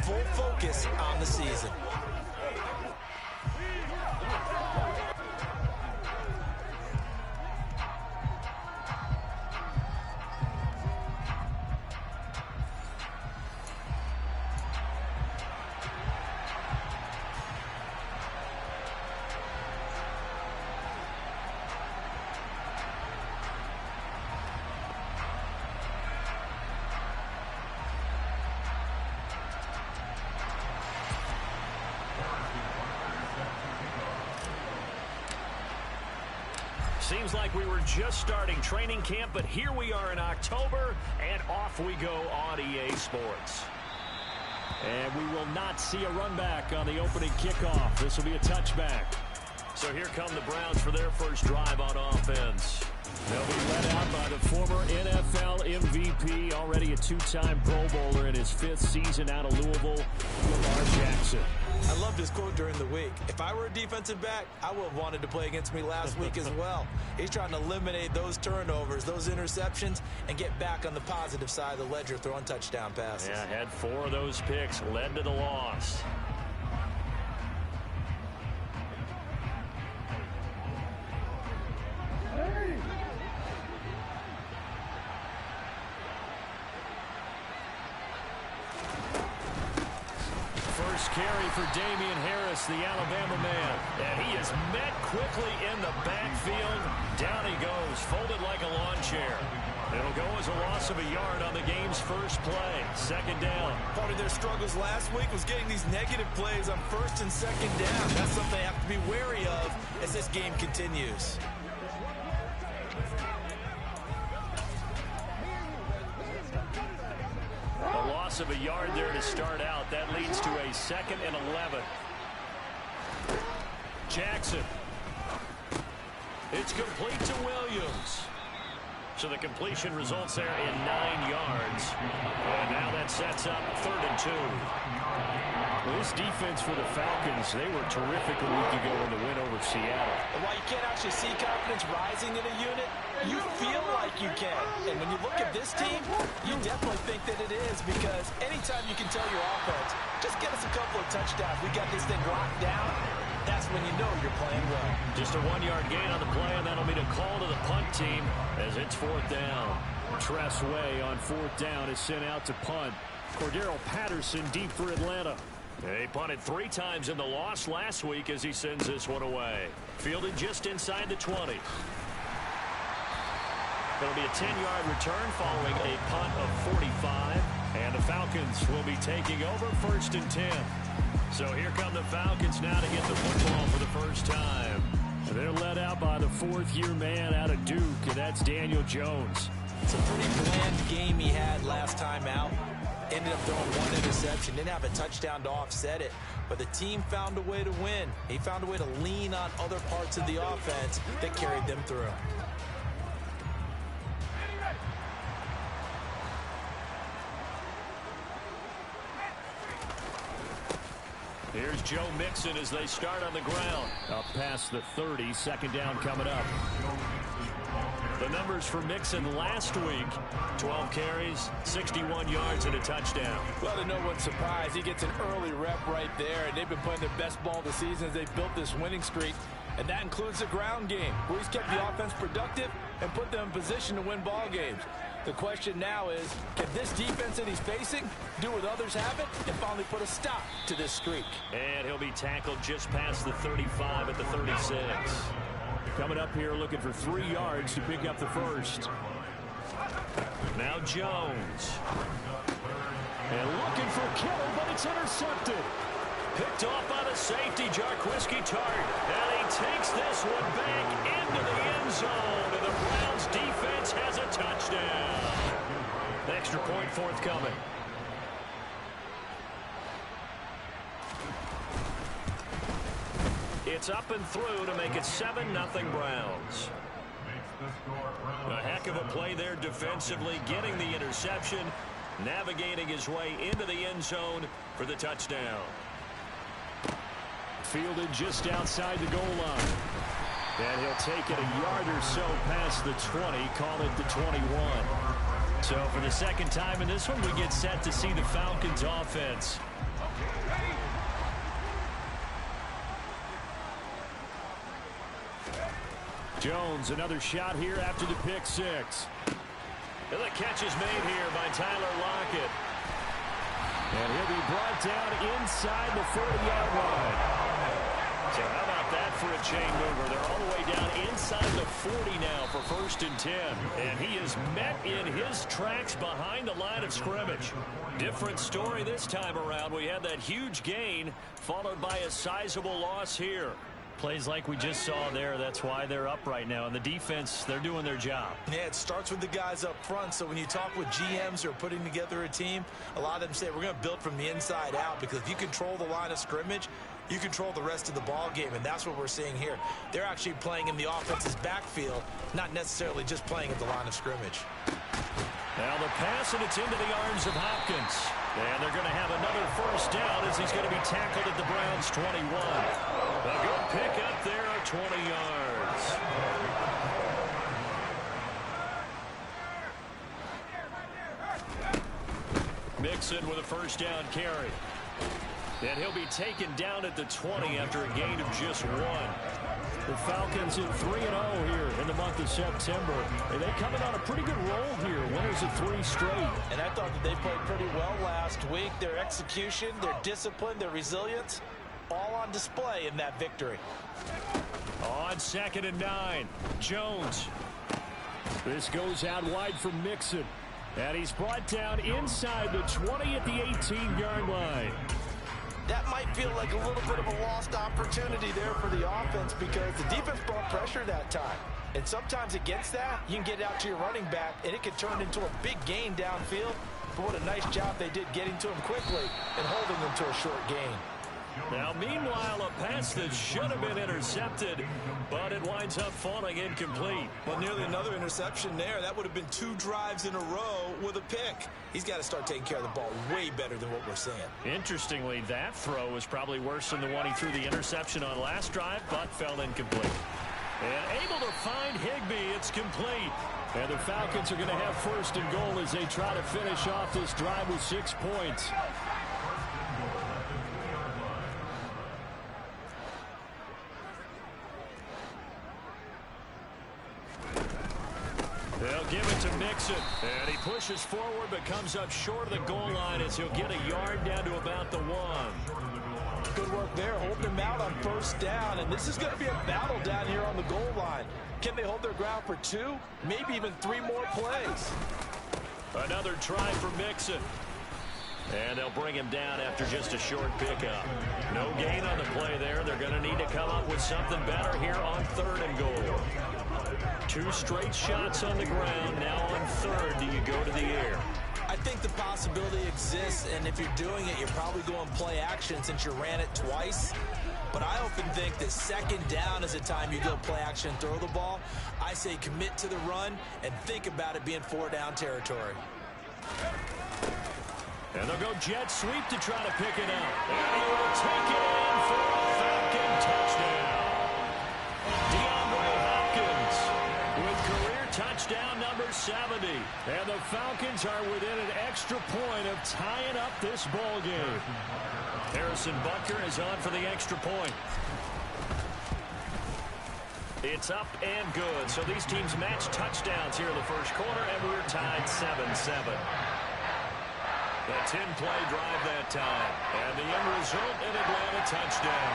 full focus on the season. Seems like we were just starting training camp, but here we are in October, and off we go on EA Sports. And we will not see a run back on the opening kickoff. This will be a touchback. So here come the Browns for their first drive on offense. They'll be led out by the former NFL MVP, already a two-time Pro Bowler in his 5th season out of Louisville, Lamar Jackson. I loved his quote during the week. If I were a defensive back, I would have wanted to play against me last week as well. He's trying to eliminate those turnovers, those interceptions, and get back on the positive side of the ledger throwing touchdown passes. Yeah, had 4 of those picks, led to the loss. Carry for Damian Harris, the Alabama man. And he is met quickly in the backfield. Down he goes, folded like a lawn chair. It'll go as a loss of a yard on the game's first play. 2nd down. Part of their struggles last week was getting these negative plays on 1st and 2nd down. That's something they have to be wary of as this game continues. Of a yard there to start out. That leads to a 2nd and 11. Jackson. It's complete to Williams. So the completion results there in 9 yards. And now that sets up 3rd and 2. Well, this defense for the Falcons, they were terrific a week ago in the win over Seattle. And while you can't actually see confidence rising in a unit, you feel like you can. And when you look at this team, you definitely think that it is, because anytime you can tell your offense, just get us a couple of touchdowns, we got this thing locked down, that's when you know you're playing well. Just a 1-yard gain on the play, and that'll be the call to the punt team as it's 4th down. Tress Way on 4th down is sent out to punt. Cordero Patterson deep for Atlanta. They punted 3 times in the loss last week as he sends this one away. Fielded just inside the 20. It'll be a 10-yard return following a punt of 45. And the Falcons will be taking over 1st and 10. So here come the Falcons now to get the football for the first time. They're led out by the 4th-year man out of Duke, and that's Daniel Jones. It's a pretty bland game he had last time out. Ended up throwing 1 interception, didn't have a touchdown to offset it, but the team found a way to win. He found a way to lean on other parts of the offense that carried them through. Here's Joe Mixon as they start on the ground. Up past the 30, 2nd down coming up. The numbers for Mixon last week: 12 carries, 61 yards, and a touchdown. Well, to no one's surprise, he gets an early rep right there, and they've been playing their best ball this season as they've built this winning streak. And that includes the ground game, where he's kept the offense productive and put them in position to win ball games. The question now is, can this defense that he's facing do what others haven't and finally put a stop to this streak? And he'll be tackled just past the 35 at the 36. Coming up here looking for 3 yards to pick up the first. Now Jones. And looking for Kittle, but it's intercepted. Picked off by the safety, Jarquiski Tart. And he takes this one back into the end zone. And the Browns defense has a touchdown. Extra point forthcoming. It's up and through to make it 7-0 Browns. A heck of a play there defensively, getting the interception, navigating his way into the end zone for the touchdown. Fielded just outside the goal line. And he'll take it a yard or so past the 20, call it the 21. So for the second time in this one, we get set to see the Falcons offense. Jones, another shot here after the pick six. And the catch is made here by Tyler Lockett. And he'll be brought down inside the 40-yard line. So how about that for a chain mover? They're all the way down inside the 40 now for 1st and 10. And he is met in his tracks behind the line of scrimmage. Different story this time around. We had that huge gain followed by a sizable loss here. Plays like we just saw there. That's why they're up right now. And the defense, they're doing their job. Yeah, it starts with the guys up front. So when you talk with GMs who are putting together a team, a lot of them say we're going to build from the inside out, because if you control the line of scrimmage, you control the rest of the ball game, and that's what we're seeing here. They're actually playing in the offense's backfield, not necessarily just playing at the line of scrimmage. Now the pass, and it's into the arms of Hopkins. And they're going to have another first down as he's going to be tackled at the Browns' 21. A good pick up there, 20 yards. Mixon with a first down carry. And he'll be taken down at the 20 after a gain of just 1. The Falcons in 3-0 here in the month of September. And they coming on a pretty good roll here. Winners of 3 straight. And I thought that they played pretty well last week. Their execution, their discipline, their resilience, all on display in that victory. On 2nd and 9, Jones. This goes out wide for Mixon. And he's brought down inside the 20 at the 18-yard line. That might feel like a little bit of a lost opportunity there for the offense, because the defense brought pressure that time. And sometimes against that, you can get out to your running back, and it can turn into a big gain downfield. But what a nice job they did getting to him quickly and holding them to a short gain. Now, meanwhile, a pass that should have been intercepted, but it winds up falling incomplete. Well, nearly another interception there. That would have been 2 drives in a row with a pick. He's got to start taking care of the ball way better than what we're seeing. Interestingly, that throw was probably worse than the one he threw the interception on last drive, but fell incomplete. And able to find Higbee. It's complete. And the Falcons are going to have 1st and goal as they try to finish off this drive with 6 points. They'll give it to Mixon. And he pushes forward but comes up short of the goal line as he'll get a yard down to about the 1. Good work there, holding him out on 1st down. And this is going to be a battle down here on the goal line. Can they hold their ground for 2, maybe even 3 more plays? Another try for Mixon. And they'll bring him down after just a short pickup. No gain on the play there. They're going to need to come up with something better here on 3rd and goal. 2 straight shots on the ground. Now on 3rd, do you go to the air? I think the possibility exists, and if you're doing it, you're probably going play action since you ran it twice. But I often think that 2nd down is a time you go play action and throw the ball. I say commit to the run and think about it being 4-down territory. And they'll go jet sweep to try to pick it up. And he will take it in for a Falcon touchdown. DeAndre Hopkins with career touchdown number 70. And the Falcons are within an extra point of tying up this ball game. Harrison Butker is on for the extra point. It's up and good. So these teams match touchdowns here in the 1st quarter, and we're tied 7-7. A 10-play drive that time. And the end result, an Atlanta touchdown.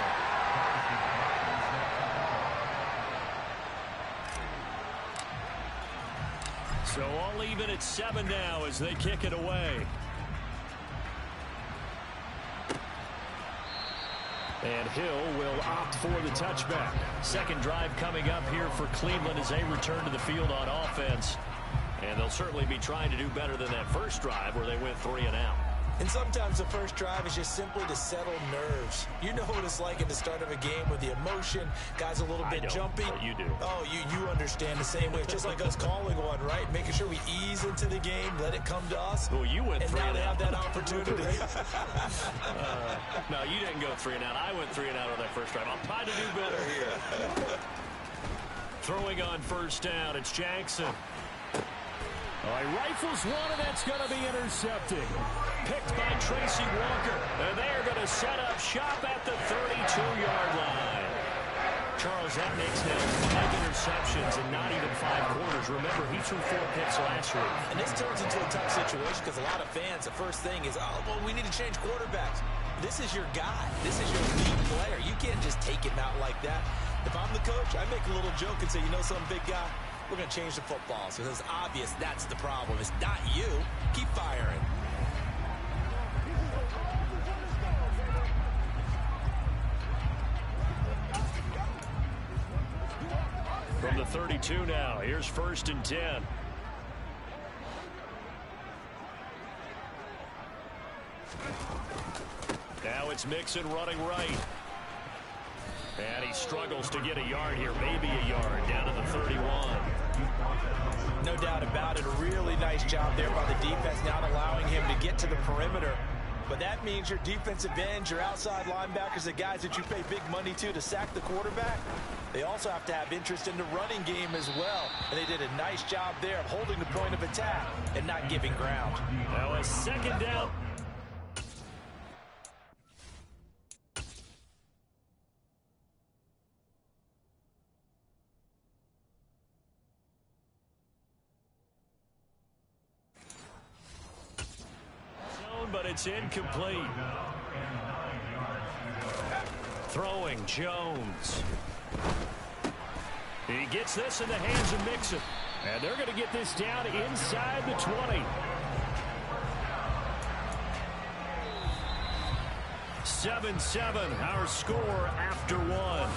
So all even at 7 now as they kick it away. And Hill will opt for the touchback. 2nd drive coming up here for Cleveland as they return to the field on offense. And they'll certainly be trying to do better than that 1st drive where they went 3 and out. And sometimes the 1st drive is just simply to settle nerves. You know what it's like at the start of a game with the emotion. Guys a little bit jumpy. But you do. Oh, you understand the same way. It's just like us calling one, right? Making sure we ease into the game, let it come to us. Well, you went 3 and out. And now out. they have that opportunity. No, you didn't go 3 and out. I went 3 and out on that 1st drive. I'll try to do better here. Throwing on 1st down, it's Jackson. Oh, he rifles one, and that's going to be intercepted. Picked by Tracy Walker. And they're going to set up shop at the 32-yard line. Charles, that makes now 5 interceptions and not even 5 quarters. Remember, he threw 4 picks last week. And this turns into a tough situation because a lot of fans, the first thing is, oh, well, we need to change quarterbacks. This is your guy. This is your lead player. You can't just take him out like that. If I'm the coach, I make a little joke and say, you know something, big guy? We're going to change the football. So it's obvious that's the problem. It's not you. Keep firing. From the 32 now, here's 1st and 10. Now it's Mixon running right. And he struggles to get a yard here, maybe a yard, down to the 31. No doubt about it. A really nice job there by the defense, not allowing him to get to the perimeter. But that means your defensive ends, your outside linebackers, the guys that you pay big money to sack the quarterback, they also have to have interest in the running game as well. And they did a nice job there of holding the point of attack and not giving ground. Now a 2nd down. But it's incomplete. Throwing Jones. He gets this in the hands of Mixon. And they're going to get this down inside the 20. 7-7, our score after 1.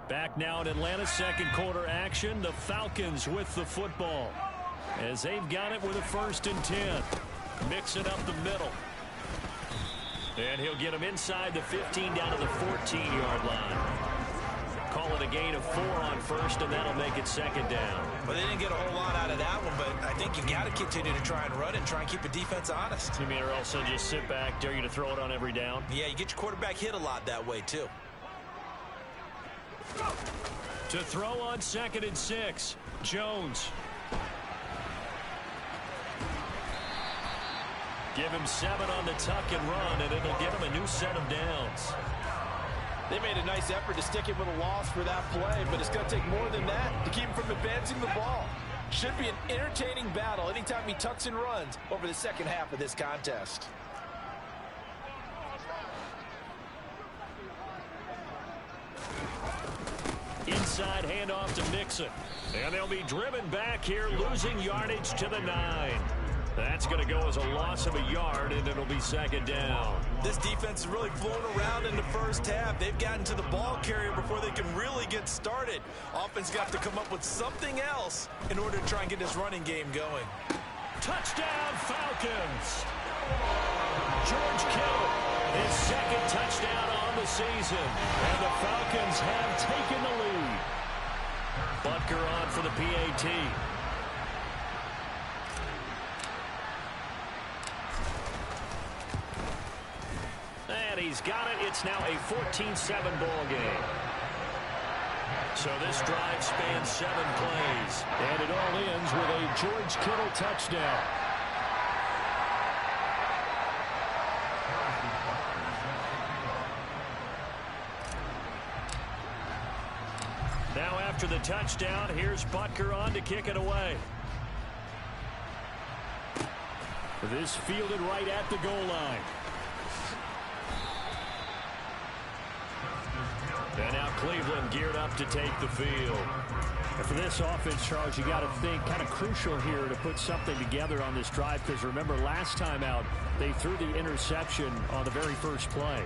Back now in Atlanta, 2nd quarter action. The Falcons with the football, as they've got it with a 1st and 10. Mixing up the middle. And he'll get him inside the 15 down to the 14-yard line. Call it a gain of 4 on 1st, and that'll make it 2nd down. Well, they didn't get a whole lot out of that one, but I think you got to continue to try and run and try and keep the defense honest. You mean or else they'll just sit back, dare you to throw it on every down? Yeah, you get your quarterback hit a lot that way, too. To throw on 2nd and 6, Jones. Give him 7 on the tuck and run, and it'll give him a new set of downs. They made a nice effort to stick him with a loss for that play, but it's going to take more than that to keep him from advancing the ball. Should be an entertaining battle anytime he tucks and runs over the second half of this contest. Inside handoff to Mixon. And they'll be driven back here, losing yardage to the 9. That's going to go as a loss of a yard, and it'll be 2nd down. This defense has really flown around in the first half. They've gotten to the ball carrier before they can really get started. Offense got to come up with something else in order to try and get this running game going. Touchdown, Falcons. George Kittle, his 2nd touchdown on the season. And the Falcons have taken the lead. Butker on for the PAT. And he's got it. It's now a 14-7 ball game. So this drive spans 7 plays. And it all ends with a George Kittle touchdown. Now after the touchdown, here's Butker on to kick it away. This fielded right at the goal line. And now Cleveland geared up to take the field. And for this offense, Charles, you got to think kind of crucial here to put something together on this drive, because remember last time out they threw the interception on the very first play.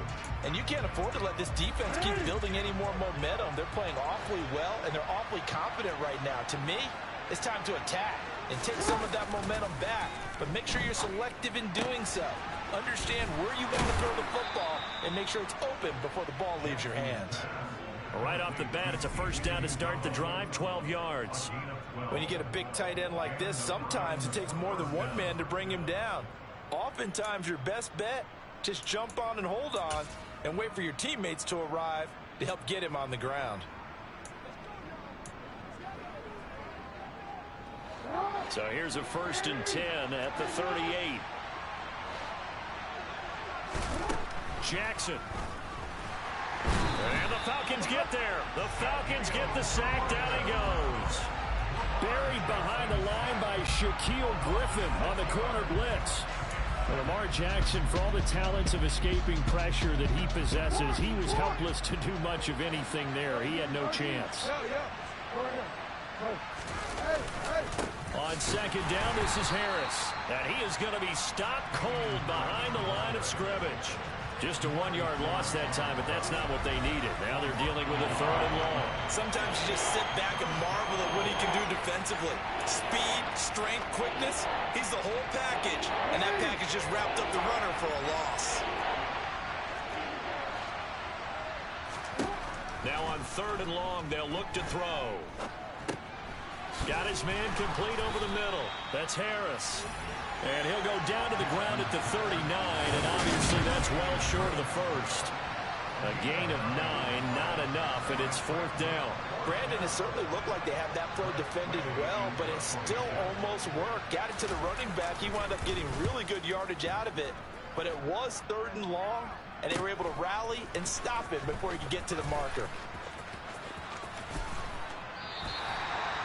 And you can't afford to let this defense keep building any more momentum. They're playing awfully well, and they're awfully confident right now. To me, it's time to attack and take some of that momentum back, but make sure you're selective in doing so. Understand where you want to throw the football and make sure it's open before the ball leaves your hands. Right off the bat, it's a 1st down to start the drive, 12 yards. When you get a big tight end like this, sometimes it takes more than one man to bring him down. Oftentimes, your best bet, just jump on and hold on and wait for your teammates to arrive to help get him on the ground. So here's a 1st and 10 at the 38. Jackson. And the Falcons get there. The Falcons get the sack. Down he goes. Buried behind the line by Shaquille Griffin on the corner blitz. Lamar Jackson, for all the talents of escaping pressure that he possesses, he was helpless to do much of anything there. He had no chance. On 2nd down, this is Harris. And he is going to be stopped cold behind the line of scrimmage. Just a 1-yard loss that time, but that's not what they needed. Now they're dealing with a 3rd and long. Sometimes you just sit back and marvel at what he can do defensively. Speed, strength, quickness. He's the whole package, and that package just wrapped up the runner for a loss. Now on 3rd and long, they'll look to throw. Got his man complete over the middle. That's Harris. And he'll go down to the ground at the 39, and obviously that's well short of the first. A gain of 9, not enough, and it's 4th down. Brandon, it certainly looked like they had that play defended well, but it still almost worked. Got it to the running back. He wound up getting really good yardage out of it, but it was 3rd and long, and they were able to rally and stop it before he could get to the marker.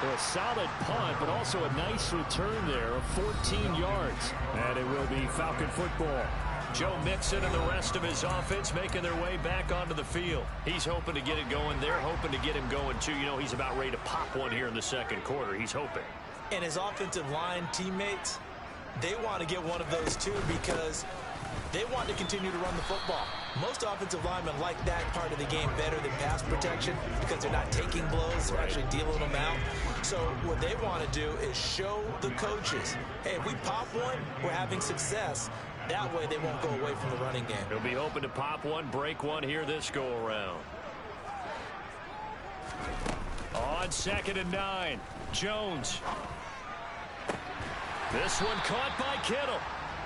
A solid punt, but also a nice return there of 14 yards. And it will be Falcon football. Joe Mixon and the rest of his offense making their way back onto the field. He's hoping to get it going. They're hoping to get him going, too. You know, he's about ready to pop one here in the 2nd quarter. He's hoping. And his offensive line teammates, they want to get one of those, too, because they want to continue to run the football. Most offensive linemen like that part of the game better than pass protection because they're not taking blows, they're actually dealing them out. So what they want to do is show the coaches, hey, if we pop one, we're having success. That way they won't go away from the running game. He'll be hoping to pop one, break one here this go-around. On 2nd and 9, Jones. This one caught by Kittle.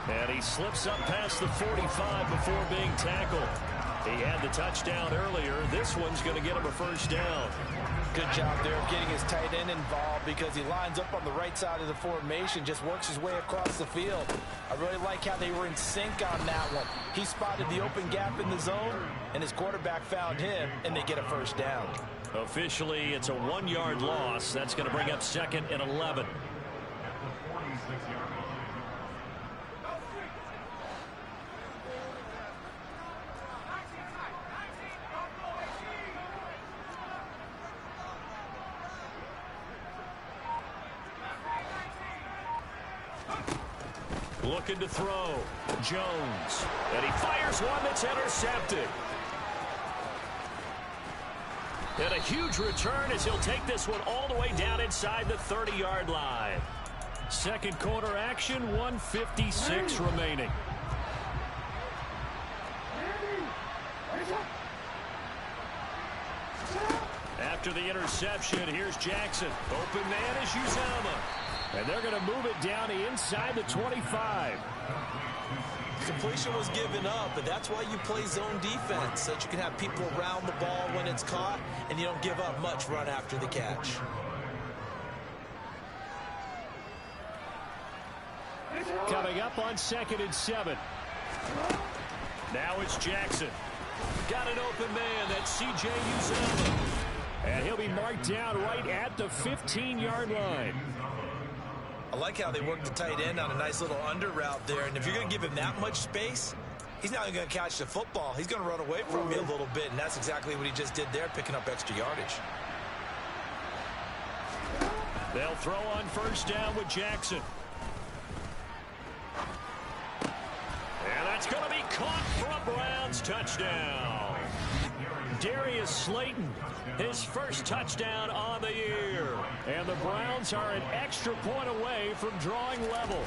And he slips up past the 45 before being tackled. He had the touchdown earlier. This one's going to get him a 1st down. Good job there of getting his tight end involved because he lines up on the right side of the formation, just works his way across the field. I really like how they were in sync on that one. He spotted the open gap in the zone, and his quarterback found him, and they get a 1st down. Officially, it's a 1-yard loss. That's going to bring up 2nd and 11. Looking to throw. Jones. And he fires one that's intercepted. And a huge return as he'll take this one all the way down inside the 30-yard line. 2nd quarter action, 1:56 remaining. After the interception, here's Jackson. Open man is Uzama. And they're going to move it down to inside the 25. Completion was given up, but that's why you play zone defense, so that you can have people around the ball when it's caught, and you don't give up much run after the catch. Coming up on 2nd and 7. Now it's Jackson. Got an open man. That's C.J. Uzama. And he'll be marked down right at the 15-yard line. I like how they work the tight end on a nice little under route there. And if you're going to give him that much space, he's not going to catch the football. He's going to run away from you a little bit, and that's exactly what he just did there, picking up extra yardage. They'll throw on 1st down with Jackson. And that's going to be caught for a Browns touchdown. Darius Slayton, his 1st touchdown on the year. And the Browns are an extra point away from drawing level.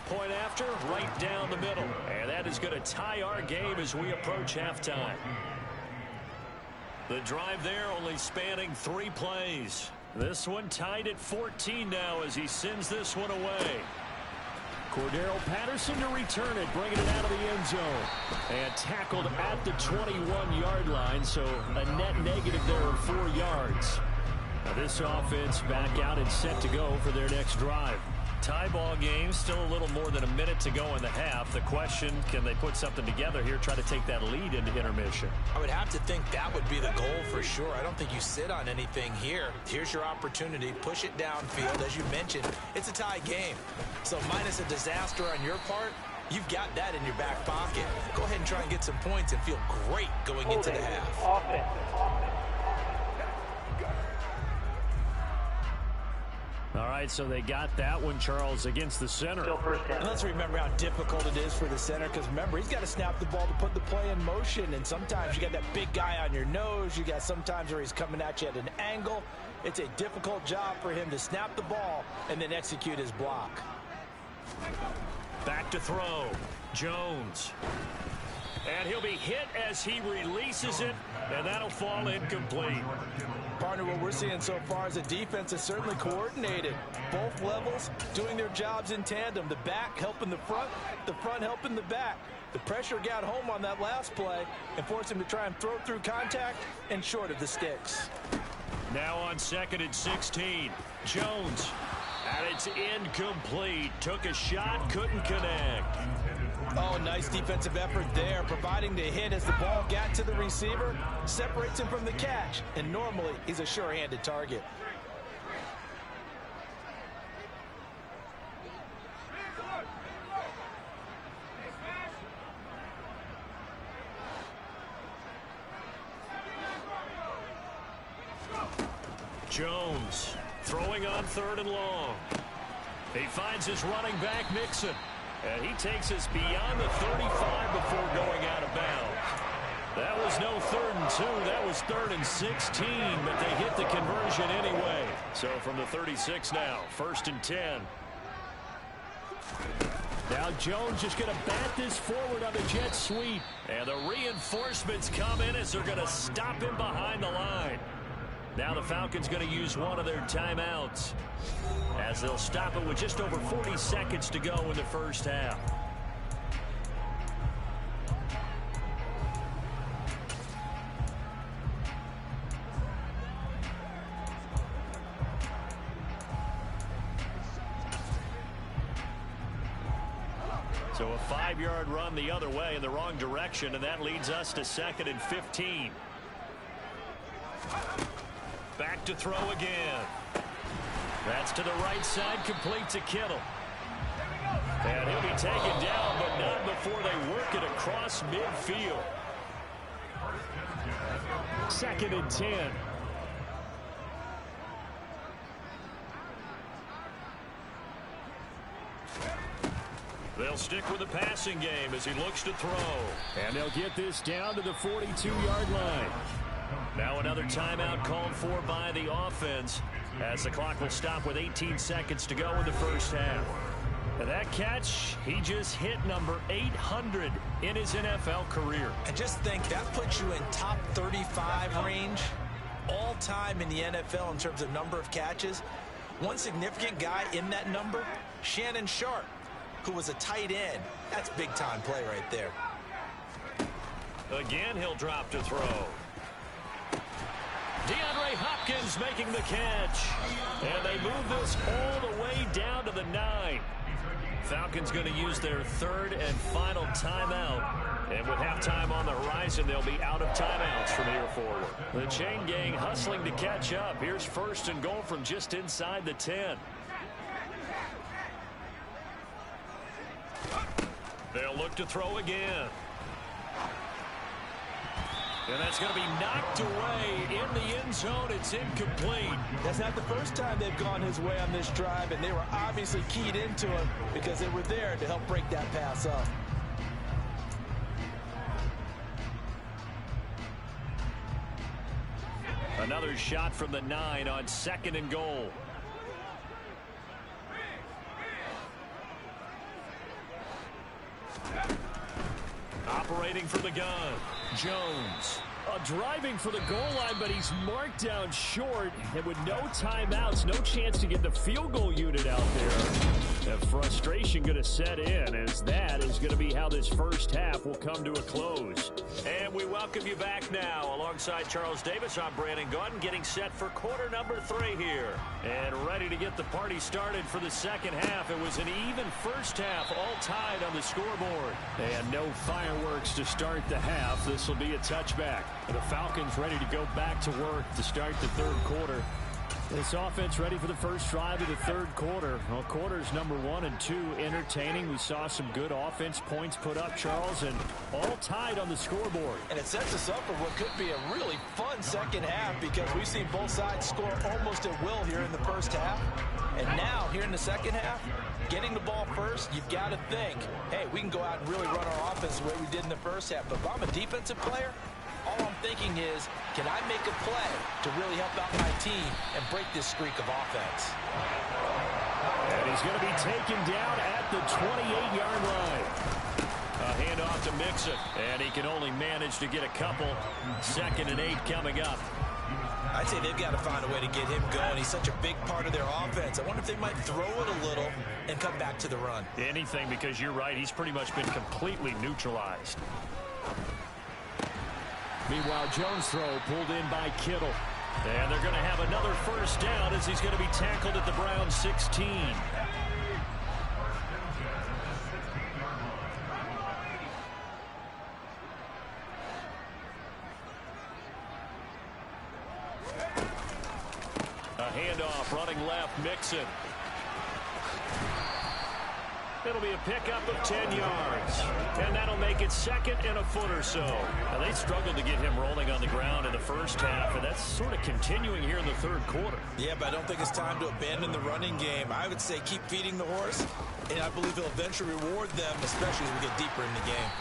Point after, right down the middle. And that is going to tie our game as we approach halftime. The drive there only spanning 3 plays. This one tied at 14 now as he sends this one away. Cordero Patterson to return it, bringing it out of the end zone. And tackled at the 21-yard line, so a net negative there of 4 yards. Now this offense back out and set to go for their next drive. Tie ball game, still a little more than a minute to go in the half. The question, can they put something together here, try to take that lead into intermission? I would have to think that would be the goal for sure. I don't think you sit on anything here. Here's your opportunity. Push it downfield. As you mentioned, it's a tie game. So minus a disaster on your part, you've got that in your back pocket. Go ahead and try and get some points and feel great going into the half. All right, so they got that one, Charles, against the center. And let's remember how difficult it is for the center, because remember, he's got to snap the ball to put the play in motion, and sometimes you got that big guy on your nose. You got sometimes where he's coming at you at an angle. It's a difficult job for him to snap the ball and then execute his block. Back to throw. Jones. And he'll be hit as he releases it, and that'll fall incomplete. Partner, what we're seeing so far is the defense is certainly coordinated. Both levels doing their jobs in tandem. The back helping the front helping the back. The pressure got home on that last play and forced him to try and throw through contact and short of the sticks. Now on 2nd and 16. Jones. And it's incomplete. Took a shot, couldn't connect. Oh, nice defensive effort there, providing the hit as the ball got to the receiver, separates him from the catch, and normally he's a sure-handed target. Jones throwing on 3rd and long. He finds his running back, Mixon. And he takes us beyond the 35 before going out of bounds. That was no 3rd and 2. That was 3rd and 16, but they hit the conversion anyway. So from the 36 now, 1st and 10. Now Jones just going to bat this forward on the jet sweep. And the reinforcements come in as they're going to stop him behind the line. Now the Falcons going to use one of their timeouts as they'll stop it with just over 40 seconds to go in the first half. So a 5-yard run the other way in the wrong direction, and that leads us to 2nd and 15. Back to throw again. That's to the right side, complete to Kittle. And he'll be taken down, but not before they work it across midfield. 2nd and 10. They'll stick with the passing game as he looks to throw. And they'll get this down to the 42-yard line. Now another timeout called for by the offense as the clock will stop with 18 seconds to go in the first half. And that catch, he just hit number 800 in his NFL career. And just think, that puts you in top 35 range all time in the NFL in terms of number of catches. One significant guy in that number, Shannon Sharp, who was a tight end. That's big-time play right there. Again, he'll drop to throw. DeAndre Hopkins making the catch. And they move this all the way down to the 9. Falcons going to use their 3rd and final timeout. And with halftime on the horizon, they'll be out of timeouts from here forward. The chain gang hustling to catch up. Here's 1st and goal from just inside the 10. They'll look to throw again. And that's going to be knocked away in the end zone. It's incomplete. That's not the first time they've gone his way on this drive, and they were obviously keyed into it because they were there to help break that pass up. Another shot from the 9 on 2nd and goal. Operating from the gun, Jones. Driving for the goal line, but he's marked down short. And with no timeouts, no chance to get the field goal unit out there. The frustration going to set in, as that is going to be how this first half will come to a close. And we welcome you back now. Alongside Charles Davis, I'm Brandon Gaudin, getting set for quarter number 3 here. And ready to get the party started for the second half. It was an even first half, all tied on the scoreboard. And no fireworks to start the half. This will be a touchback. The Falcons ready to go back to work to start the third quarter. This offense ready for the first drive of the third quarter. Well, quarters number 1 and 2 entertaining. We saw some good offense points put up, Charles, and all tied on the scoreboard. And it sets us up for what could be a really fun second half, because we've seen both sides score almost at will here in the first half. And now, here in the second half, getting the ball first, you've got to think, hey, we can go out and really run our offense the way we did in the first half. But if I'm a defensive player, all I'm thinking is, can I make a play to really help out my team and break this streak of offense? And he's going to be taken down at the 28-yard line. A handoff to Mixon, and he can only manage to get a couple. 2nd and 8 coming up. I'd say they've got to find a way to get him going. He's such a big part of their offense. I wonder if they might throw it a little and come back to the run. Anything, because you're right, he's pretty much been completely neutralized. Meanwhile, Jones' throw pulled in by Kittle. And they're going to have another first down as he's going to be tackled at the Browns 16. A handoff, running left, Mixon. It'll be a pickup of 10 yards. And that'll make it 2nd and a foot or so. Now, they struggled to get him rolling on the ground in the first half, and that's sort of continuing here in the third quarter. Yeah, but I don't think it's time to abandon the running game. I would say keep feeding the horse, and I believe he'll eventually reward them, especially as we get deeper in the game.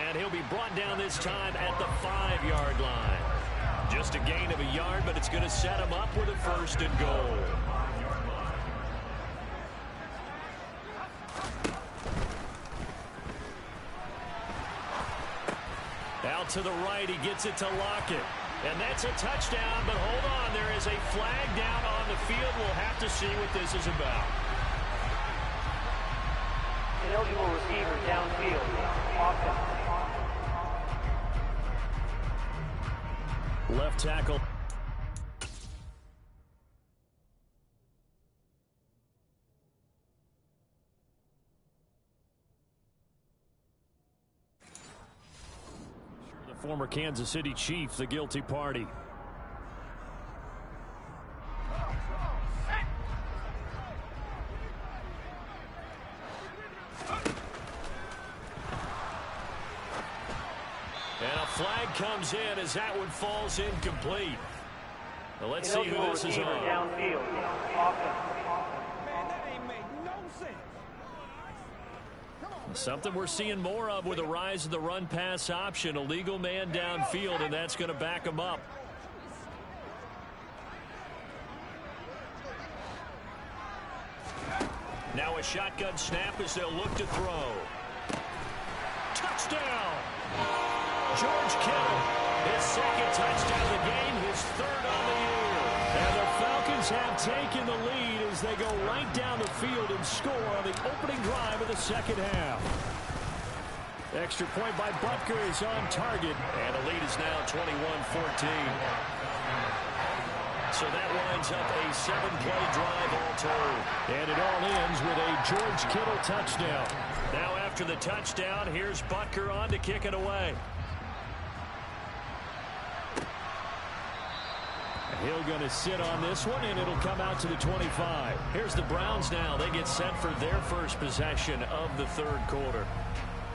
And he'll be brought down this time at the 5-yard line. Just a gain of a yard, but it's going to set him up with a 1st and goal. Out to the right, he gets it to Lockett. And that's a touchdown, but hold on, there is a flag down on the field. We'll have to see what this is about. Ineligible receiver downfield. Offense. Left tackle. Former Kansas City Chief, the guilty party. And a flag comes in as that one falls incomplete. Now let's see who this is on. Downfield. Offense. Something we're seeing more of with the rise of the run-pass option. A legal man downfield, and that's going to back him up. Now a shotgun snap as they'll look to throw. Touchdown! George Kittle, his 2nd touchdown of the game, his 3rd on the year. And the Falcons have taken the lead as they go right down the field and score on the opening drive of the second half. Extra point by Butker is on target. And the lead is now 21-14. So that winds up a 7-play drive all told. And it all ends with a George Kittle touchdown. Now after the touchdown, here's Butker on to kick it away. Hill going to sit on this one, and it'll come out to the 25. Here's the Browns now. They get set for their first possession of the third quarter.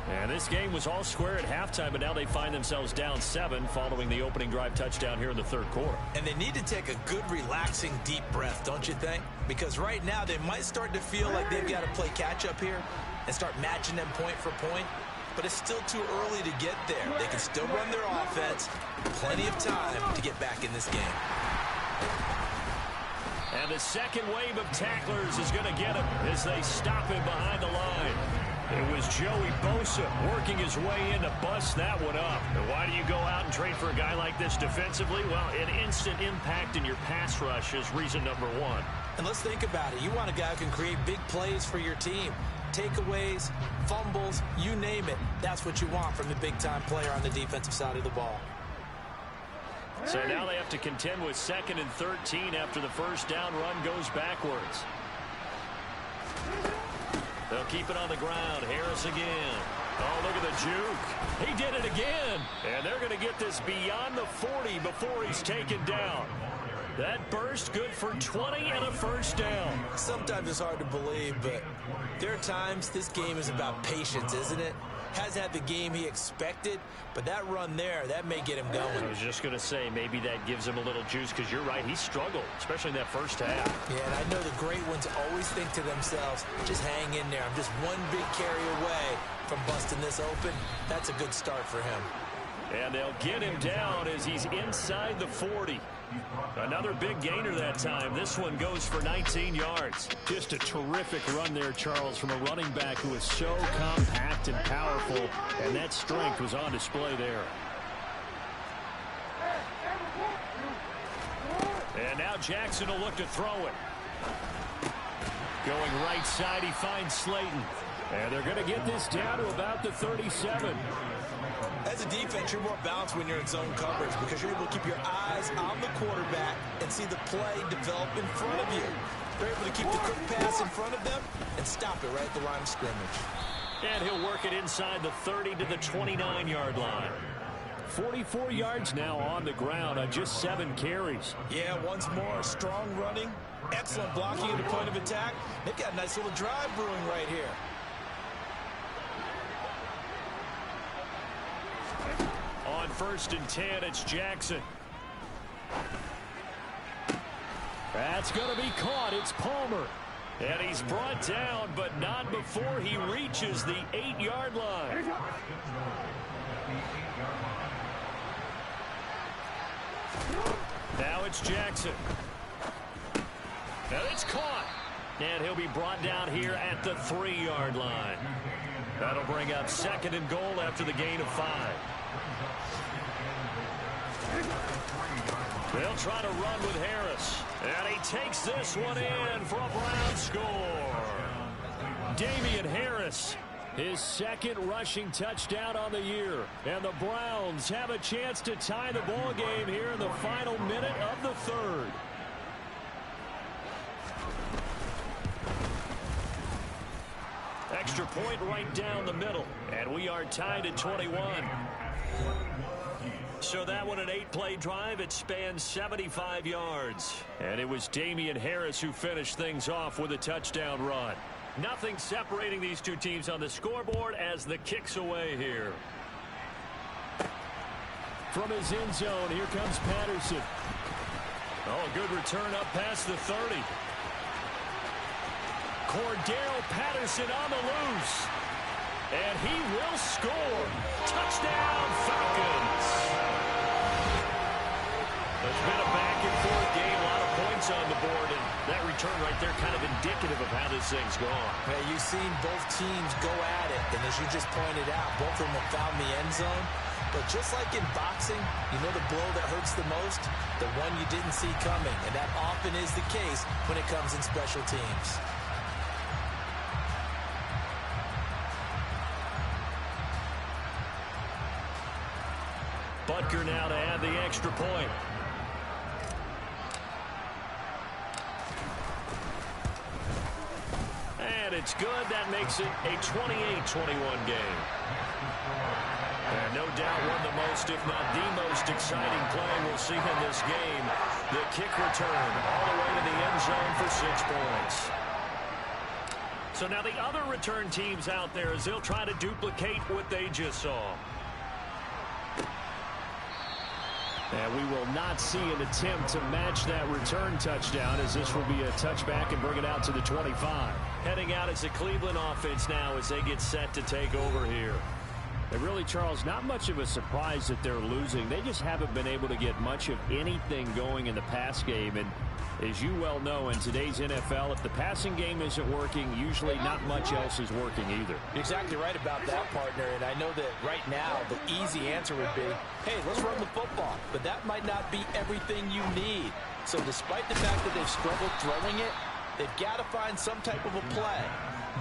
And this game was all square at halftime, but now they find themselves down 7 following the opening drive touchdown here in the third quarter. And they need to take a good, relaxing, deep breath, don't you think? Because right now they might start to feel like they've got to play catch-up here and start matching them point for point. But it's still too early to get there. They can still run their offense. Plenty of time to get back in this game. And the second wave of tacklers is going to get him as they stop him behind the line. It was Joey Bosa working his way in to bust that one up. And why do you go out and trade for a guy like this defensively? Well, an instant impact in your pass rush is reason number one. And let's think about it. You want a guy who can create big plays for your team. Takeaways, fumbles, you name it. That's what you want from the big-time player on the defensive side of the ball. So now they have to contend with 2nd and 13 after the first down run goes backwards. They'll keep it on the ground. Harris again. Oh, look at the juke. He did it again. And they're going to get this beyond the 40 before he's taken down. That burst good for 20 and a first down. Sometimes it's hard to believe, but there are times this game is about patience, isn't it? Has had the game he expected, but that run there, that may get him going. I was just going to say, maybe that gives him a little juice, because you're right, he struggled, especially in that first half. Yeah, and I know the great ones always think to themselves, just hang in there. I'm just one big carry away from busting this open. That's a good start for him. And they'll get him down as he's inside the 40. Another big gainer that time. This one goes for 19 yards. Just a terrific run there, Charles, from a running back who is so compact and powerful, and that strength was on display there. And now Jackson will look to throw it. Going right side, he finds Slayton. And they're going to get this down to about the 37. As a defense, you're more balanced when you're in zone coverage because you're able to keep your eyes on the quarterback and see the play develop in front of you. They're able to keep the quick pass in front of them and stop it right at the line of scrimmage. And he'll work it inside the 30 to the 29-yard line. 44 yards now on the ground on just 7 carries. Yeah, once more, strong running, excellent blocking at the point of attack. They've got a nice little drive brewing right here. On 1st and 10, it's Jackson. That's going to be caught. It's Palmer. And he's brought down, but not before he reaches the 8-yard line. Now it's Jackson. Now it's caught. And he'll be brought down here at the 3-yard line. That'll bring up 2nd and goal after the gain of 5. They'll try to run with Harris. And he takes this one in for a Brown score. Damian Harris, his 2nd rushing touchdown on the year. And the Browns have a chance to tie the ball game here in the final minute of the 3rd. Extra point right down the middle. And we are tied at 21. So that one, an 8-play drive. It spans 75 yards. And it was Damian Harris who finished things off with a touchdown run. Nothing separating these two teams on the scoreboard as the kick's away here. From his end zone, here comes Patterson. Oh, good return up past the 30. Cordero Patterson on the loose. And he will score. Touchdown, Falcons. It's been a back-and-forth game, a lot of points on the board, and that return right there kind of indicative of how this thing's gone. Hey, you've seen both teams go at it, and as you just pointed out, both of them have found the end zone. But just like in boxing, you know the blow that hurts the most? The one you didn't see coming, and that often is the case when it comes in special teams. Butker now to add the extra point. And it's good. That makes it a 28-21 game. And no doubt one of the most, if not the most exciting play we'll see in this game. The kick return all the way to the end zone for 6 points. So now the other return teams out there as they'll try to duplicate what they just saw. And we will not see an attempt to match that return touchdown, as this will be a touchback and bring it out to the 25. Heading out as the Cleveland offense now as they get set to take over here. And really, Charles, not much of a surprise that they're losing. They just haven't been able to get much of anything going in the pass game. And as you well know, in today's NFL, if the passing game isn't working, usually not much else is working either. You're exactly right about that, partner. And I know that right now the easy answer would be, hey, let's run the football. But that might not be everything you need. So despite the fact that they've struggled throwing it, they've got to find some type of a play,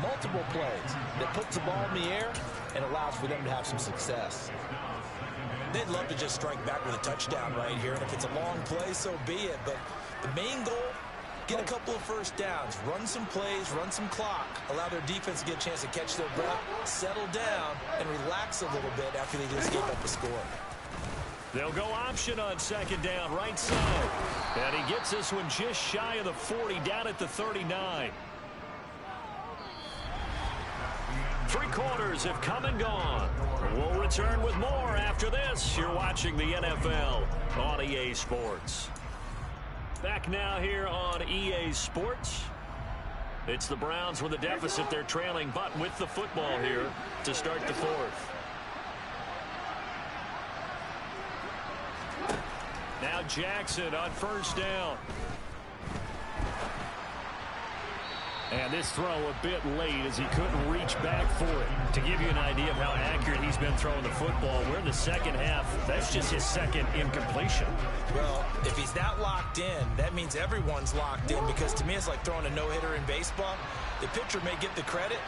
multiple plays, that puts the ball in the air and allows for them to have some success. They'd love to just strike back with a touchdown right here, and if it's a long play, so be it. But the main goal, get a couple of first downs, run some plays, run some clock, allow their defense to get a chance to catch their breath, settle down, and relax a little bit after they just gave up a score. They'll go option on second down, right side. And he gets this one just shy of the 40, down at the 39. 3 quarters have come and gone. We'll return with more after this. You're watching the NFL on EA Sports. Back now here on EA Sports. It's the Browns with a deficit. They're trailing, but with the football here to start the 4th. Now Jackson on first down. And this throw a bit late as he couldn't reach back for it. To give you an idea of how accurate he's been throwing the football, we're in the second half. That's just his second incompletion. Well, if he's not locked in, that means everyone's locked in, because to me it's like throwing a no-hitter in baseball. The pitcher may get the credit,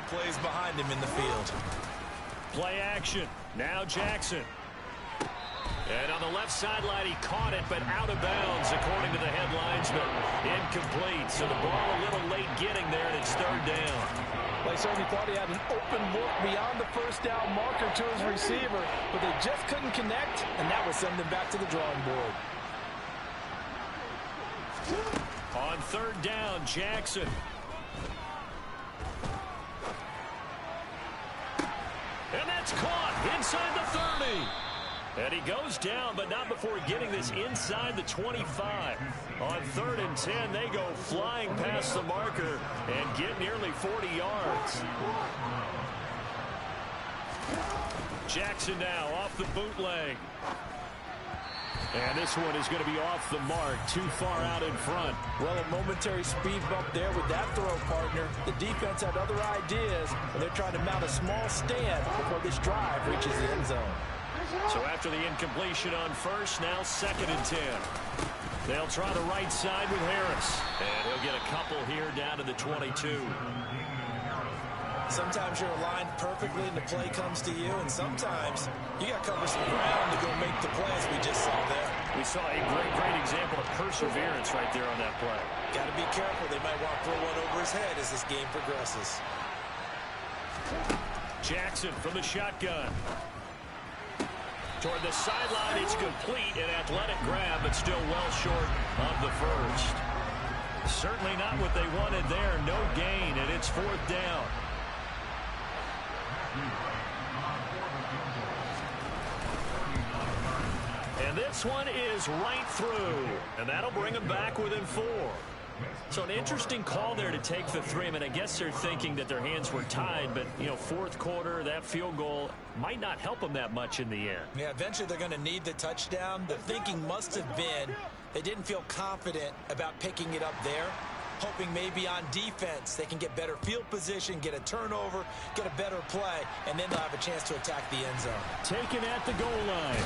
plays behind him in the field. Play action. Now Jackson. And on the left sideline, he caught it, but out of bounds, according to the head linesman. Incomplete, so the ball a little late getting there, and it's third down. Well, he certainly thought he had an open look beyond the first down marker to his receiver, but they just couldn't connect, and that would send them back to the drawing board. On third down, Jackson. And that's caught inside the 30. And he goes down, but not before getting this inside the 25. On 3rd and 10, they go flying past the marker and get nearly 40 yards. Jackson now off the bootleg. And this one is going to be off the mark, too far out in front. Well, a momentary speed bump there with that throw, partner. The defense had other ideas, and they're trying to mount a small stand before this drive reaches the end zone. So after the incompletion on first, now 2nd and 10. They'll try the right side with Harris. And he'll get a couple here down to the 22. Sometimes you're aligned perfectly and the play comes to you, and sometimes you got to cover some ground to go make the plays we just saw there. We saw a great example of perseverance right there on that play. Got to be careful. They might want to throw one over his head as this game progresses. Jackson from the shotgun. Toward the sideline, it's complete, an athletic grab, but still well short of the first. Certainly not what they wanted there. No gain, and it's 4th down. And this one is right through, and that'll bring them back within 4. So an interesting call there to take the 3. I mean, I guess they're thinking that their hands were tied, but, you know, 4th quarter, that field goal might not help them that much in the end. Yeah, eventually they're going to need the touchdown. The thinking must have been they didn't feel confident about picking it up there, hoping maybe on defense they can get better field position, get a turnover, get a better play, and then they'll have a chance to attack the end zone. Taken at the goal line.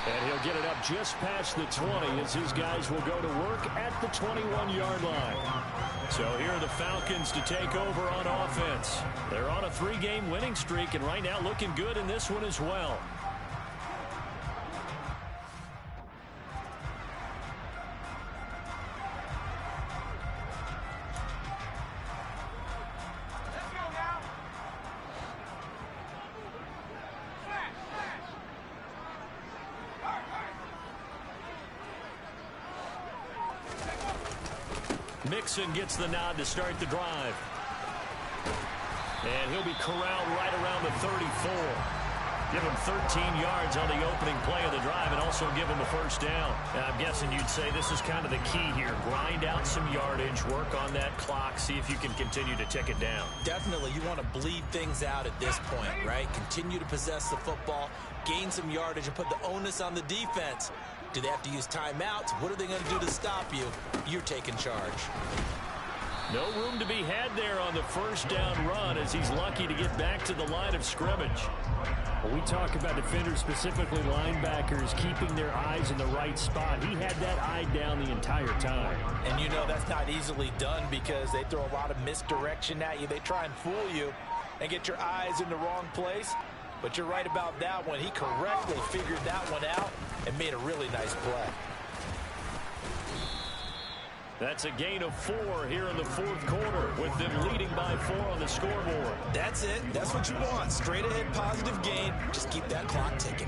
And he'll get it up just past the 20 as his guys will go to work at the 21-yard line. So here are the Falcons to take over on offense. They're on a 3-game winning streak and right now looking good in this one as well. Mixon gets the nod to start the drive. And he'll be corralled right around the 34. Give him 13 yards on the opening play of the drive and also give him a first down. And I'm guessing you'd say this is kind of the key here. Grind out some yardage, work on that clock, see if you can continue to tick it down. Definitely, you want to bleed things out at this point, right? Continue to possess the football, gain some yardage, and put the onus on the defense. Do they have to use timeouts? What are they going to do to stop you? You're taking charge. No room to be had there on the first down run as he's lucky to get back to the line of scrimmage. When we talk about defenders, specifically linebackers, keeping their eyes in the right spot, he had that eye down the entire time. And you know that's not easily done because they throw a lot of misdirection at you. They try and fool you and get your eyes in the wrong place. But you're right about that one. He correctly figured that one out and made a really nice play. That's a gain of 4 here in the 4th quarter with them leading by 4 on the scoreboard. That's it. That's what you want. Straight ahead positive gain. Just keep that clock ticking.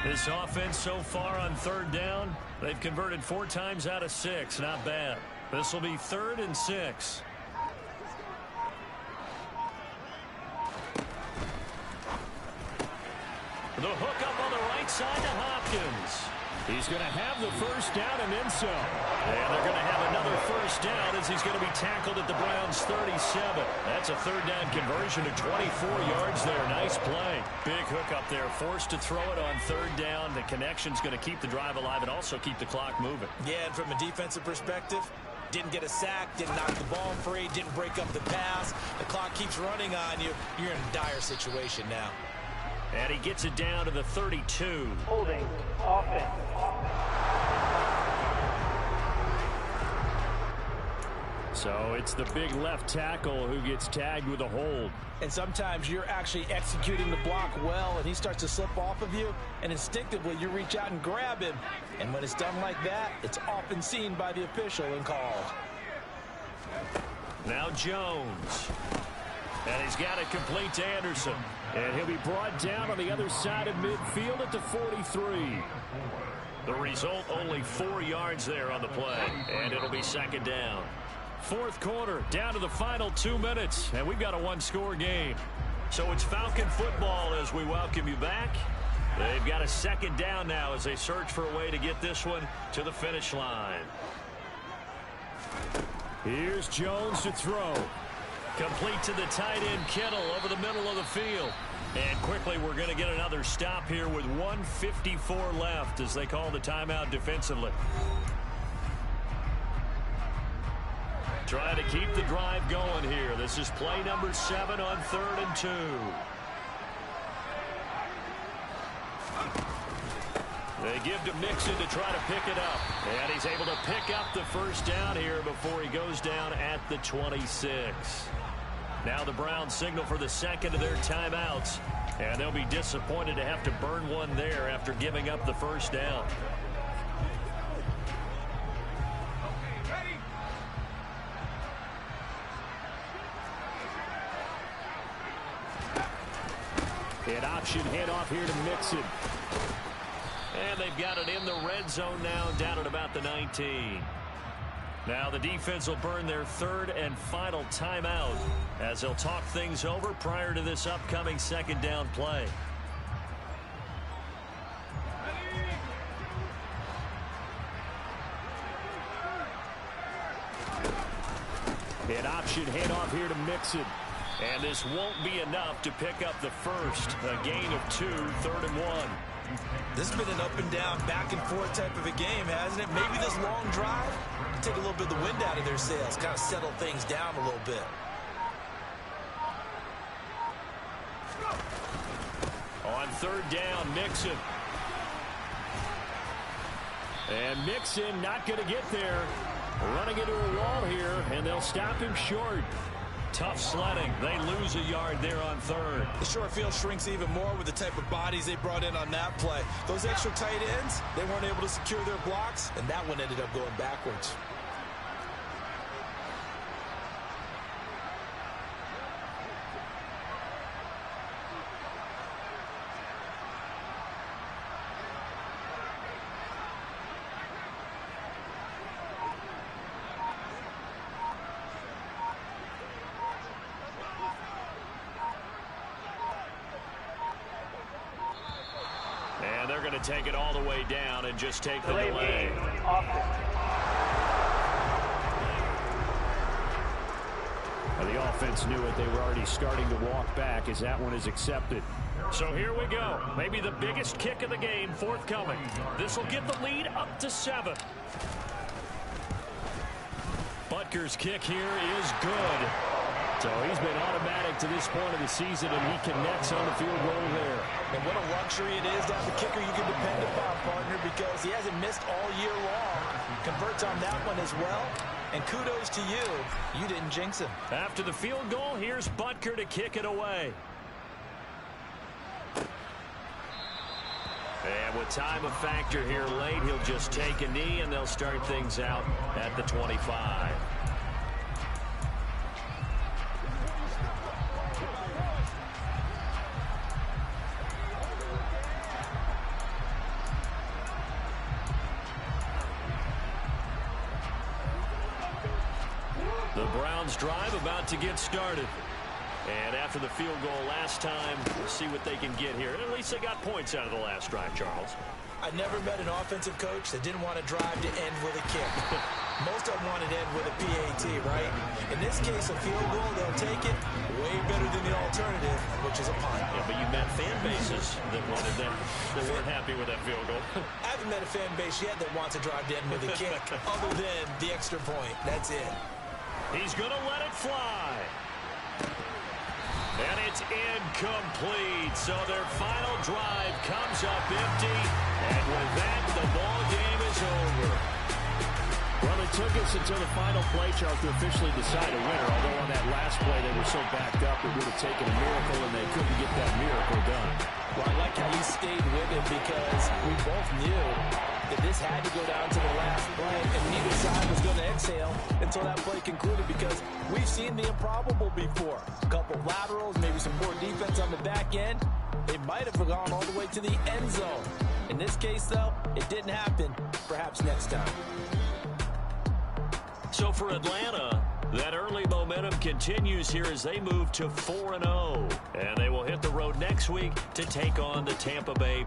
This offense so far on 3rd down, they've converted 4 times out of 6. Not bad. This will be 3rd and 6. The hook up on the right side to Hopkins. He's going to have the first down and then some. And they're going to have another first down as he's going to be tackled at the Browns' 37. That's a 3rd down conversion to 24 yards there. Nice play. Big hook up there. Forced to throw it on 3rd down. The connection's going to keep the drive alive and also keep the clock moving. Yeah, and from a defensive perspective, didn't get a sack, didn't knock the ball free, didn't break up the pass. The clock keeps running on you. You're in a dire situation now. And he gets it down to the 32. Holding. Offense. So it's the big left tackle who gets tagged with a hold. And sometimes you're actually executing the block well, and he starts to slip off of you, and instinctively you reach out and grab him. And when it's done like that, it's often seen by the official and called. Now Jones. And he's got it complete to Anderson. And he'll be brought down on the other side of midfield at the 43. The result, only 4 yards there on the play. And it'll be second down. Fourth quarter, down to the final 2 minutes, and we've got a one-score game. So it's Falcon football as we welcome you back. They've got a second down now as they search for a way to get this one to the finish line. Here's Jones to throw. Complete to the tight end Kittle over the middle of the field. And quickly we're going to get another stop here with 1:54 left as they call the timeout defensively. Trying to keep the drive going here. This is play number 7 on 3rd and 2. They give to Mixon to try to pick it up. And he's able to pick up the first down here before he goes down at the 26. Now the Browns signal for the second of their timeouts. And they'll be disappointed to have to burn one there after giving up the first down. An option handoff here to Mixon. And they've got it in the red zone now, down at about the 19. Now the defense will burn their third and final timeout as they'll talk things over prior to this upcoming second down play. An option handoff here to Mixon. And this won't be enough to pick up the first. A gain of 2, 3rd and 1. This has been an up and down, back and forth type of a game, hasn't it? Maybe this long drive can take a little bit of the wind out of their sails, kind of settle things down a little bit. On 3rd down, Mixon. And Mixon not going to get there. Running into a wall here, and they'll stop him short. Tough sledding. They lose a yard there on 3rd. The short field shrinks even more with the type of bodies they brought in on that play. Those extra tight ends, they weren't able to secure their blocks, and that one ended up going backwards. And they're going to take it all the way down and just take the delay. The offense knew it. They were already starting to walk back as that one is accepted. So here we go. Maybe the biggest kick of the game forthcoming. This will get the lead up to 7. Butker's kick here is good. So he's been automatic to this point of the season, and he connects on the field goal there. And what a luxury it is to have a kicker you can depend upon, partner, because he hasn't missed all year long. Converts on that one as well. And kudos to you. You didn't jinx him. After the field goal, here's Butker to kick it away. And with time a factor here late, he'll just take a knee, and they'll start things out at the 25. The Browns drive about to get started. And after the field goal last time, we'll see what they can get here. And at least they got points out of the last drive, Charles. I never met an offensive coach that didn't want to drive to end with a kick. Most of them wanted to end with a PAT, right? In this case, a field goal, they'll take it way better than the alternative, which is a punt. Yeah, but you met fan bases that wanted that, that weren't happy with that field goal. I haven't met a fan base yet that wants to drive to end with a kick, other than the extra point. That's it. He's going to let it fly. And it's incomplete. So their final drive comes up empty. And with that, the ball game is over. Well, it took us until the final play chart to officially decide a winner. Although on that last play they were so backed up it would have taken a miracle, and they couldn't get that miracle done. Well, I like how he stayed with it because we both knew that this had to go down to the last play, and neither side was going to exhale until that play concluded, because we've seen the improbable before. A couple laterals, maybe some poor defense on the back end. They might have gone all the way to the end zone. In this case, though, it didn't happen. Perhaps next time. So for Atlanta, that early momentum continues here as they move to 4-0. And they will hit the road next week to take on the Tampa Bay